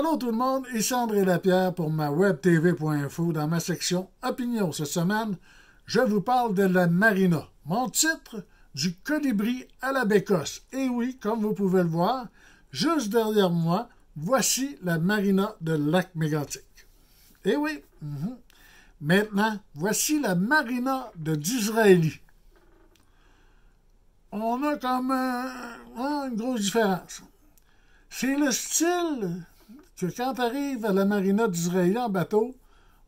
Allô tout le monde, ici André Lapierre pour ma webtv.info dans ma section Opinion. Cette semaine, je vous parle de la marina. Mon titre, du colibri à la bécosse. Et oui, comme vous pouvez le voir, juste derrière moi, voici la marina de Lac-Mégantic. Et oui, maintenant, voici la marina de Disraeli. On a comme une grosse différence. C'est le style que quand tu arrives à la marina d'Israël en bateau,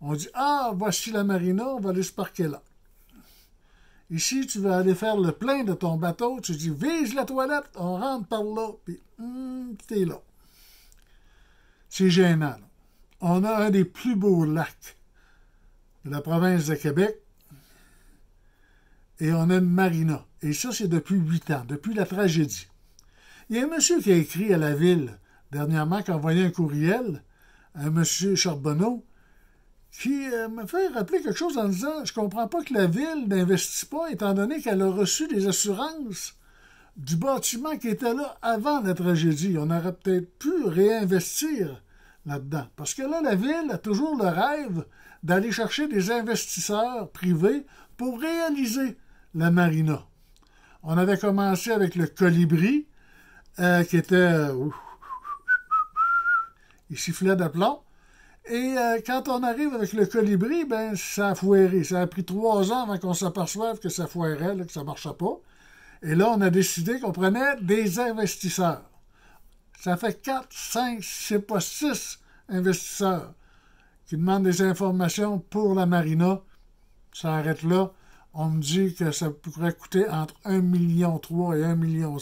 on dit « Ah, voici la marina, on va aller se parquer là. » Ici, tu vas aller faire le plein de ton bateau, tu dis « Vise la toilette, on rentre par là, puis t'es là. » C'est gênant. Là. On a un des plus beaux lacs de la province de Québec et on a une marina. Et ça, c'est depuis 8 ans, depuis la tragédie. Il y a un monsieur qui a écrit à la ville dernièrement, qui a envoyé un courriel à un monsieur Charbonneau, qui m'a fait rappeler quelque chose en disant « Je comprends pas que la ville n'investit pas, étant donné qu'elle a reçu des assurances du bâtiment qui était là avant la tragédie. On aurait peut-être pu réinvestir là-dedans. Parce que là, la ville a toujours le rêve d'aller chercher des investisseurs privés pour réaliser la marina. On avait commencé avec le colibri, qui était... il sifflait d'aplomb. Et quand on arrive avec le colibri, ben ça a foiré. Ça a pris 3 ans avant qu'on s'aperçoive que ça foirait, là, que ça ne marchait pas. Et là, on a décidé qu'on prenait des investisseurs. Ça fait 4, 5, c'est pas 6 investisseurs qui demandent des informations pour la marina. Ça arrête là. On me dit que ça pourrait coûter entre 1,3 million et 1,6 million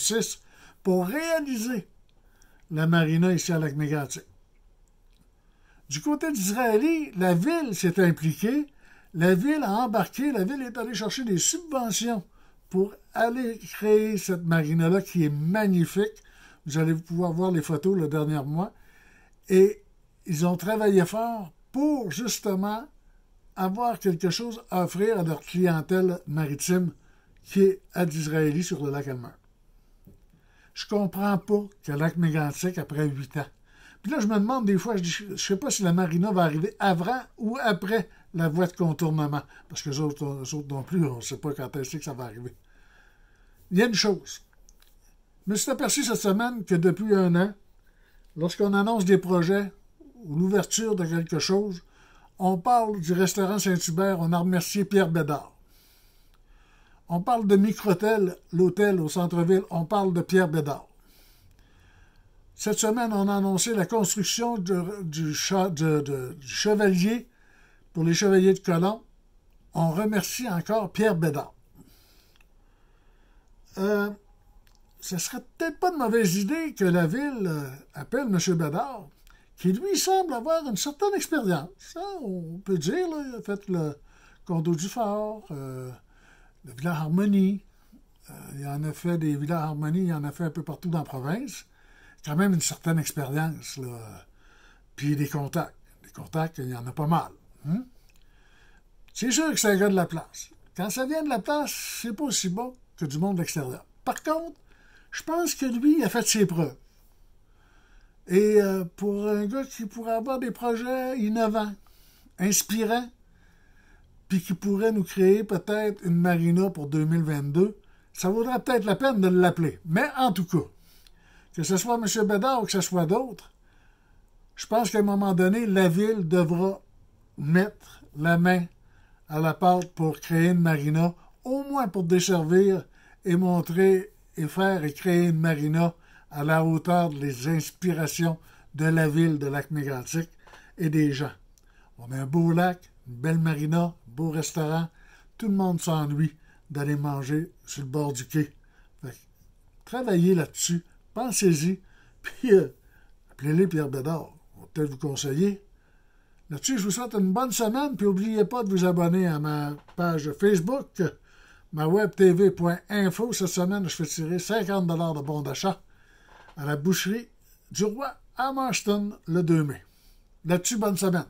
pour réaliser la marina ici à Lac-Mégantic. Du côté d'Israël, la ville s'est impliquée, la ville a embarqué, la ville est allée chercher des subventions pour aller créer cette marina-là qui est magnifique. Vous allez pouvoir voir les photos le dernier mois. Et ils ont travaillé fort pour justement avoir quelque chose à offrir à leur clientèle maritime qui est à d'Israël sur le lac Elmer. Je comprends pas qu'à Lac-Mégantic, après 8 ans. Puis là, je me demande des fois, je ne sais pas si la marina va arriver avant ou après la voie de contournement. Parce que les autres non plus, on ne sait pas quand est-ce que ça va arriver. Il y a une chose. Je me suis aperçu cette semaine que depuis 1 an, lorsqu'on annonce des projets ou l'ouverture de quelque chose, on parle du restaurant Saint-Hubert, on a remercié Pierre Bédard. On parle de Microtel, l'hôtel au centre-ville, on parle de Pierre Bédard. Cette semaine, on a annoncé la construction du chevalier pour les chevaliers de Colomb. On remercie encore Pierre Bédard. Ce serait peut-être pas de mauvaise idée que la ville appelle M. Bédard, qui lui semble avoir une certaine expérience. Hein, on peut dire, là, il a fait le condo du Fort, le Villa Harmonie. Il en a fait des Villas Harmonie, il en a fait un peu partout dans la province. Quand même une certaine expérience, là. Puis des contacts. Des contacts, il y en a pas mal. C'est sûr que c'est un gars de la place. Quand ça vient de la place, c'est pas aussi bon que du monde de l'extérieur. Par contre, je pense que lui, il a fait ses preuves. Et pour un gars qui pourrait avoir des projets innovants, inspirants, puis qui pourrait nous créer peut-être une marina pour 2022, ça vaudrait peut-être la peine de l'appeler. Mais en tout cas, que ce soit M. Bédard ou que ce soit d'autres, je pense qu'à un moment donné, la ville devra mettre la main à la pâte pour créer une marina, au moins pour desservir et montrer et faire et créer une marina à la hauteur des inspirations de la ville de Lac-Mégantic et des gens. On a un beau lac, une belle marina, un beau restaurant. Tout le monde s'ennuie d'aller manger sur le bord du quai. Travaillez là-dessus. Pensez-y, puis appelez-les Pierre Bédard. On va peut-être vous conseiller. Là-dessus, je vous souhaite une bonne semaine, puis n'oubliez pas de vous abonner à ma page Facebook, ma webtv.info. Cette semaine, je fais tirer 50 $ de bons d'achat à la boucherie du Roi à Marston le 2 mai. Là-dessus, bonne semaine.